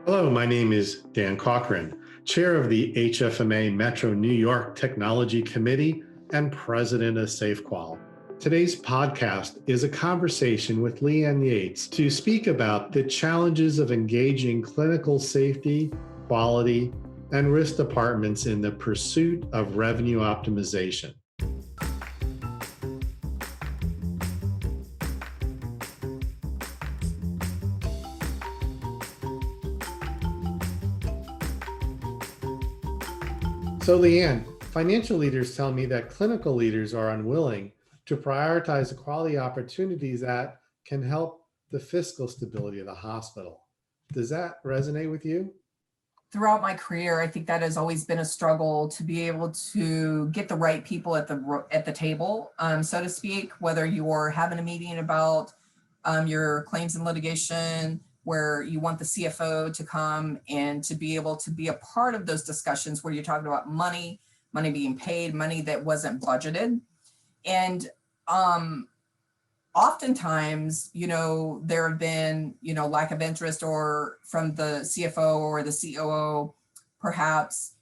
Hello, my name is Dan Corcoran, Chair of the Hfma Metro New York Technology Committee and President of SafeQual. Today's podcast is a conversation with Leigh and Yates to speak about the challenges of engaging clinical safety, quality, and risk departments in the pursuit of revenue optimization. So Leanne, financial leaders tell me that clinical leaders are unwilling to prioritize the quality opportunities that can help the fiscal stability of the hospital. Does that resonate with you? Throughout my career, I think that has always been a struggle to be able to get the right people at the table, so to speak, whether you're having a meeting about your claims and litigation, where you want the CFO to come and to be able to be a part of those discussions where you're talking about money being paid, money that wasn't budgeted. And oftentimes, there have been, lack of interest or from the CFO or the COO, perhaps,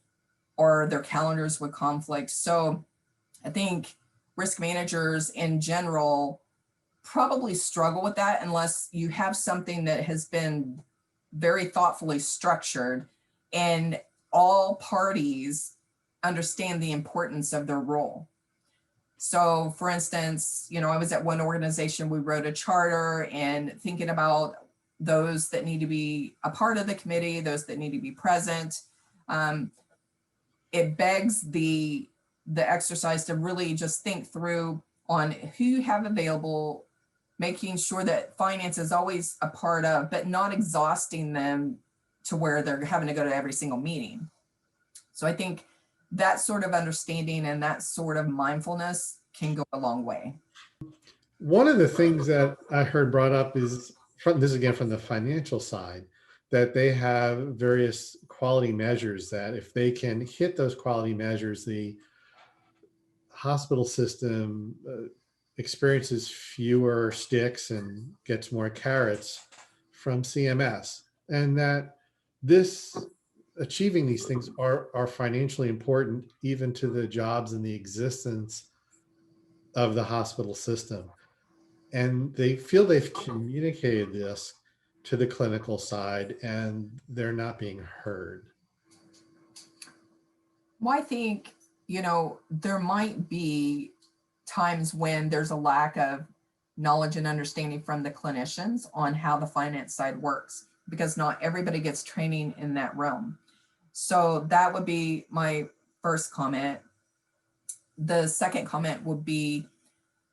or their calendars would conflict. So I think risk managers in general probably struggle with that unless you have something that has been very thoughtfully structured and all parties understand the importance of their role. So for instance, I was at one organization, we wrote a charter and thinking about those that need to be a part of the committee, those that need to be present. It begs the exercise to really just think through on who you have available, making sure that finance is always a part of, but not exhausting them to where they're having to go to every single meeting. So I think that sort of understanding and that sort of mindfulness can go a long way. One of the things that I heard brought up is, this is again from the financial side, that they have various quality measures that if they can hit those quality measures, the hospital system experiences fewer sticks and gets more carrots from CMS, and that achieving these things are financially important even to the jobs and the existence of the hospital system. And they feel they've communicated this to the clinical side and they're not being heard. Well, I think, there might be times when there's a lack of knowledge and understanding from the clinicians on how the finance side works, because not everybody gets training in that realm. So that would be my first comment. The second comment would be,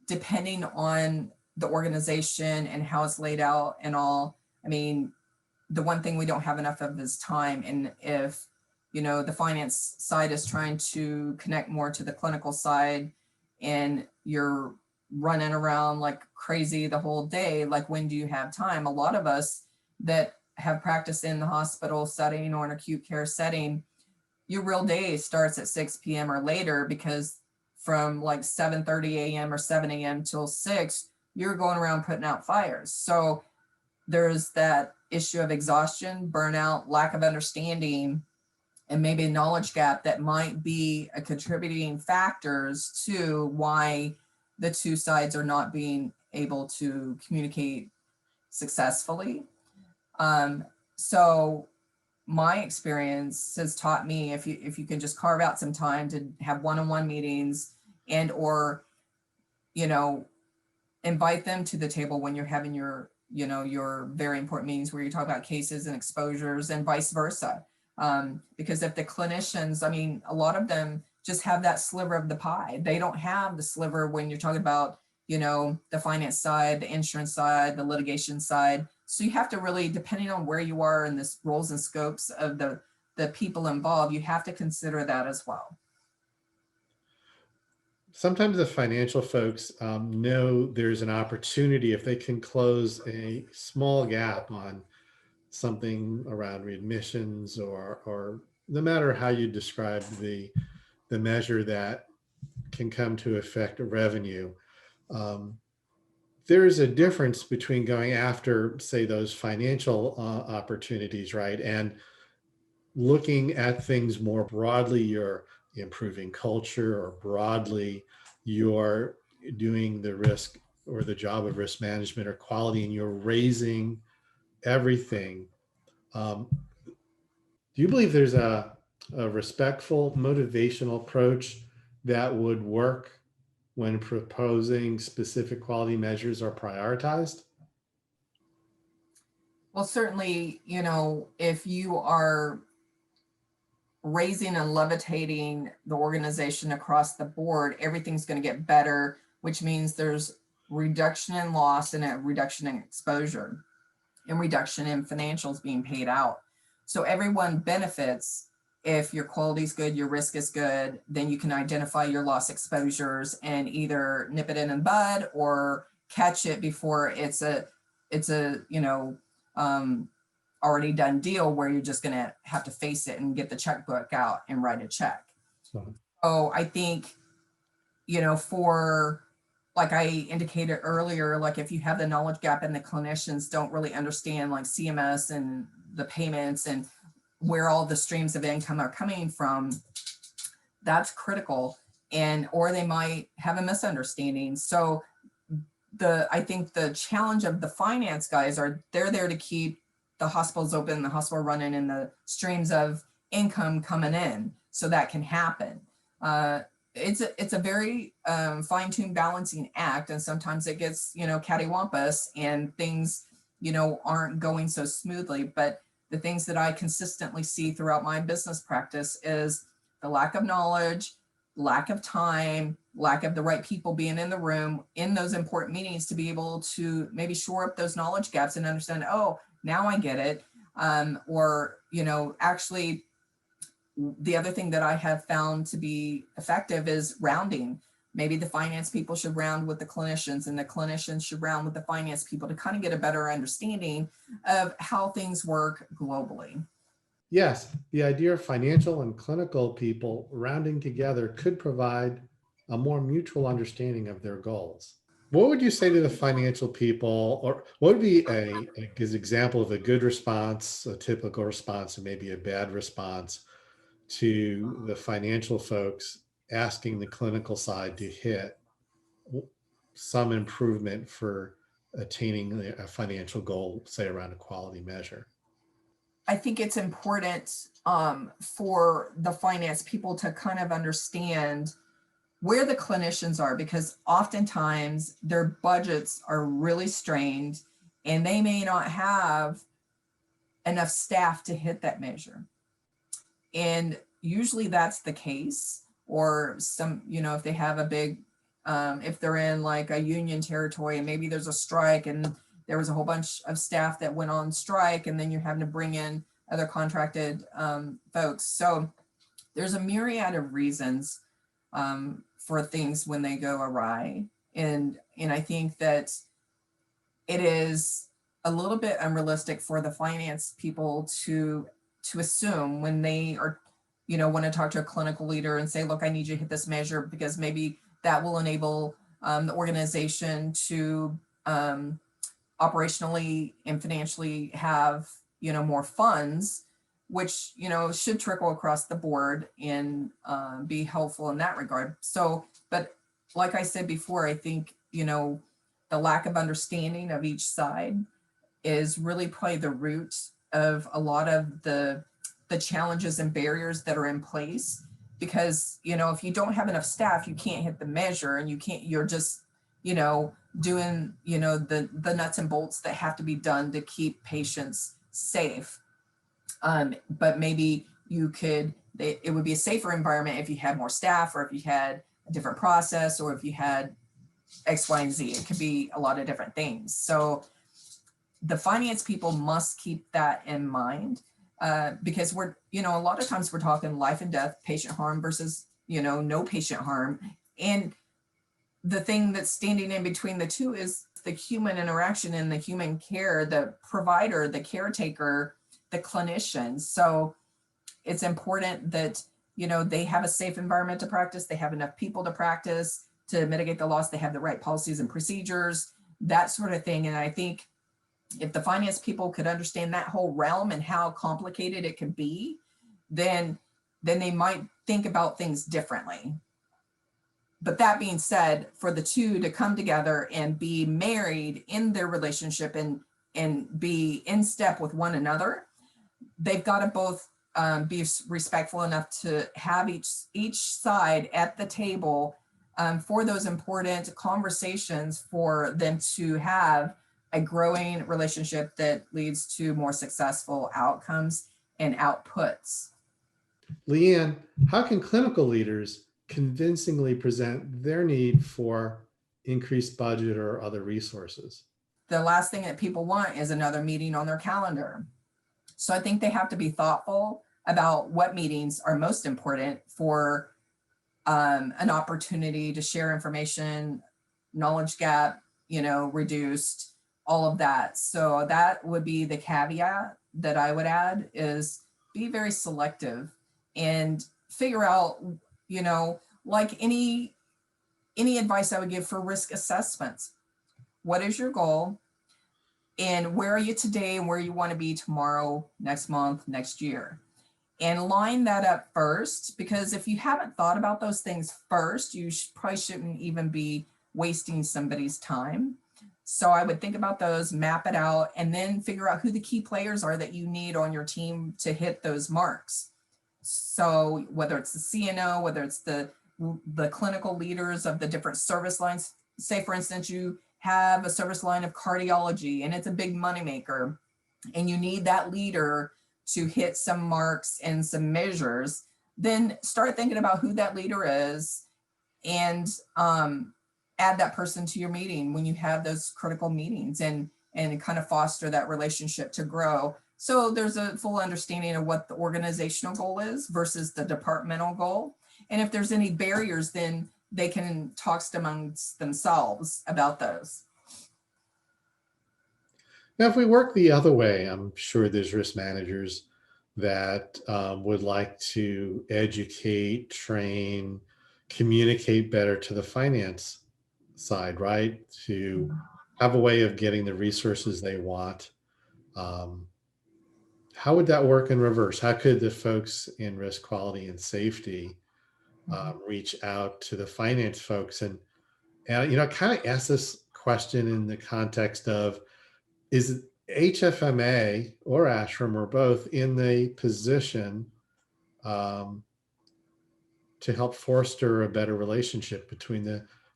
depending on the organization and how it's laid out and all, the one thing we don't have enough of is time. And if, the finance side is trying to connect more to the clinical side and you're running around like crazy the whole day, like when do you have time? A lot of us that have practiced in the hospital setting or an acute care setting, your real day starts at 6 p.m. or later, because from like 7:30 a.m. or 7 a.m. till 6, you're going around putting out fires. So there's that issue of exhaustion, burnout, lack of understanding, and maybe a knowledge gap that might be a contributing factors to why the two sides are not being able to communicate successfully. So my experience has taught me, if you can just carve out some time to have one-on-one meetings and or invite them to the table when you're having your very important meetings where you talk about cases and exposures and vice versa. Because if the clinicians, a lot of them just have that sliver of the pie. They don't have the sliver when you're talking about, the finance side, the insurance side, the litigation side. So you have to really, depending on where you are in this roles and scopes of the people involved, you have to consider that as well. Sometimes the financial folks know there's an opportunity if they can close a small gap on something around readmissions or no matter how you describe the measure that can come to affect revenue. there's a difference between going after, say, those financial opportunities, right? And looking at things more broadly, you're improving culture, or broadly, you're doing the risk or the job of risk management or quality, and you're raising everything. Do you believe there's a respectful, motivational approach that would work when proposing specific quality measures are prioritized? Well, certainly, if you are raising and levitating the organization across the board, everything's going to get better, which means there's reduction in loss and a reduction in exposure and reduction in financials being paid out. So everyone benefits. If your quality is good, your risk is good, then you can identify your loss exposures and either nip it in the bud or catch it before it's a already done deal where you're just going to have to face it and get the checkbook out and write a check. So I think, for, like I indicated earlier, like if you have the knowledge gap and the clinicians don't really understand like CMS and the payments and where all the streams of income are coming from, that's critical. Or they might have a misunderstanding. So I think the challenge of the finance guys they're there to keep the hospitals open, the hospital running, and the streams of income coming in, so that can happen. It's a very fine-tuned balancing act, and sometimes it gets cattywampus and things aren't going so smoothly. But the things that I consistently see throughout my business practice is the lack of knowledge, lack of time, lack of the right people being in the room in those important meetings to be able to maybe shore up those knowledge gaps and understand, oh, now I get it. Actually, the other thing that I have found to be effective is rounding. Maybe the finance people should round with the clinicians, and the clinicians should round with the finance people to kind of get a better understanding of how things work globally. Yes, the idea of financial and clinical people rounding together could provide a more mutual understanding of their goals. What would you say to the financial people, or what would be an example of a good response, a typical response, and maybe a bad response to the financial folks asking the clinical side to hit some improvement for attaining a financial goal, say around a quality measure? I think it's important for the finance people to kind of understand where the clinicians are, because oftentimes their budgets are really strained and they may not have enough staff to hit that measure. And usually that's the case, or some, if they have a big, if they're in like a union territory and maybe there's a strike and there was a whole bunch of staff that went on strike, and then you're having to bring in other contracted folks. So there's a myriad of reasons for things when they go awry. And I think that it is a little bit unrealistic for the finance people to assume when they are, want to talk to a clinical leader and say, look, I need you to hit this measure, because maybe that will enable the organization to operationally and financially have, more funds, which, should trickle across the board and be helpful in that regard. So, but like I said before, I think, the lack of understanding of each side is really probably the root of a lot of the challenges and barriers that are in place. Because, if you don't have enough staff, you can't hit the measure, and you're just, doing, the nuts and bolts that have to be done to keep patients safe. But maybe it would be a safer environment if you had more staff, or if you had a different process, or if you had X, Y, and Z. It could be a lot of different things. So the finance people must keep that in mind, because we're, a lot of times we're talking life and death, patient harm versus, no patient harm. And the thing that's standing in between the two is the human interaction and the human care, the provider, the caretaker, the clinician. So it's important that, they have a safe environment to practice. They have enough people to practice, to mitigate the loss. They have the right policies and procedures. that sort of thing. And I think if the finance people could understand that whole realm and how complicated it could be, then they might think about things differently. But that being said, for the two to come together and be married in their relationship and be in step with one another, they've got to both be respectful enough to have each side at the table for those important conversations for them to have a growing relationship that leads to more successful outcomes and outputs. Leanne, how can clinical leaders convincingly present their need for increased budget or other resources? The last thing that people want is another meeting on their calendar. So I think they have to be thoughtful about what meetings are most important for an opportunity to share information, knowledge gap, reduced, all of that. So that would be the caveat that I would add, is be very selective and figure out, like any advice I would give for risk assessments. What is your goal? And where are you today and where you want to be tomorrow, next month, next year? And line that up first, because if you haven't thought about those things first, you probably shouldn't even be wasting somebody's time. So I would think about those, map it out, and then figure out who the key players are that you need on your team to hit those marks. So whether it's the CNO, whether it's the clinical leaders of the different service lines, say for instance, you have a service line of cardiology and it's a big moneymaker, and you need that leader to hit some marks and some measures, then start thinking about who that leader is and add that person to your meeting when you have those critical meetings, and kind of foster that relationship to grow. So there's a full understanding of what the organizational goal is versus the departmental goal. And if there's any barriers, then they can talk amongst themselves about those. Now, if we work the other way, I'm sure there's risk managers that would like to educate, train, communicate better to the finance side, right? To have a way of getting the resources they want. How would that work in reverse? How could the folks in risk, quality, and safety reach out to the finance folks? And I kind of ask this question in the context of, is HFMA or ASHRM or both in the position to help foster a better relationship between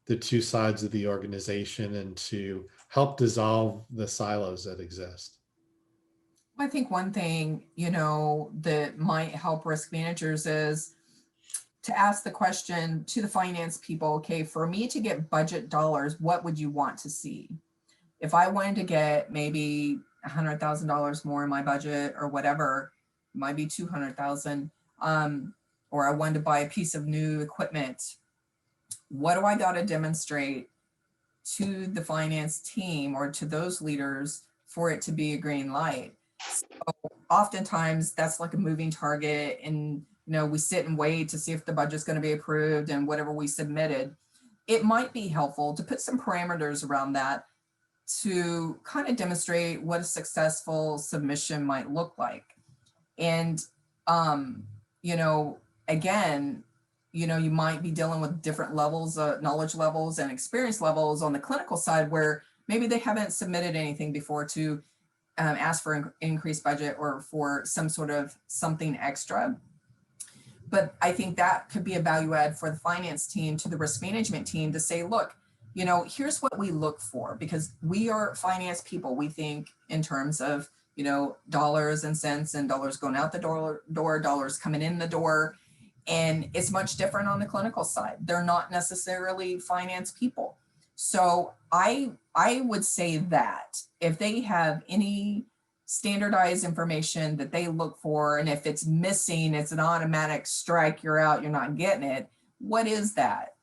the two sides of the organization and to help dissolve the silos that exist? I think one thing, that might help risk managers is to ask the question to the finance people, okay, for me to get budget dollars, what would you want to see? If I wanted to get maybe $100,000 more in my budget or whatever, it might be 200,000, or I wanted to buy a piece of new equipment, what do I got to demonstrate to the finance team or to those leaders for it to be a green light? So oftentimes that's like a moving target, and we sit and wait to see if the budget's going to be approved and whatever we submitted. It might be helpful to put some parameters around that to kind of demonstrate what a successful submission might look like. And again, you might be dealing with different levels of knowledge levels and experience levels on the clinical side, where maybe they haven't submitted anything before to ask for an increased budget or for some sort of something extra. But I think that could be a value add for the finance team to the risk management team to say, look, here's what we look for, because we are finance people. We think in terms of, dollars and cents, and dollars going out the door, dollars coming in the door. And it's much different on the clinical side. They're not necessarily finance people. So I would say that if they have any standardized information that they look for, and if it's missing, it's an automatic strike, you're out, you're not getting it. What is that?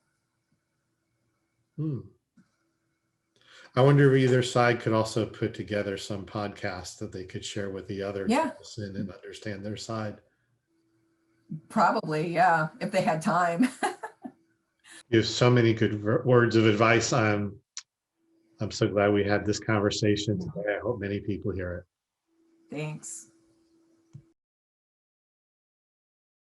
I wonder if either side could also put together some podcasts that they could share with the other to listen and understand their side. Probably, yeah, if they had time. You have so many good words of advice. I'm so glad we had this conversation today. I hope many people hear it. Thanks.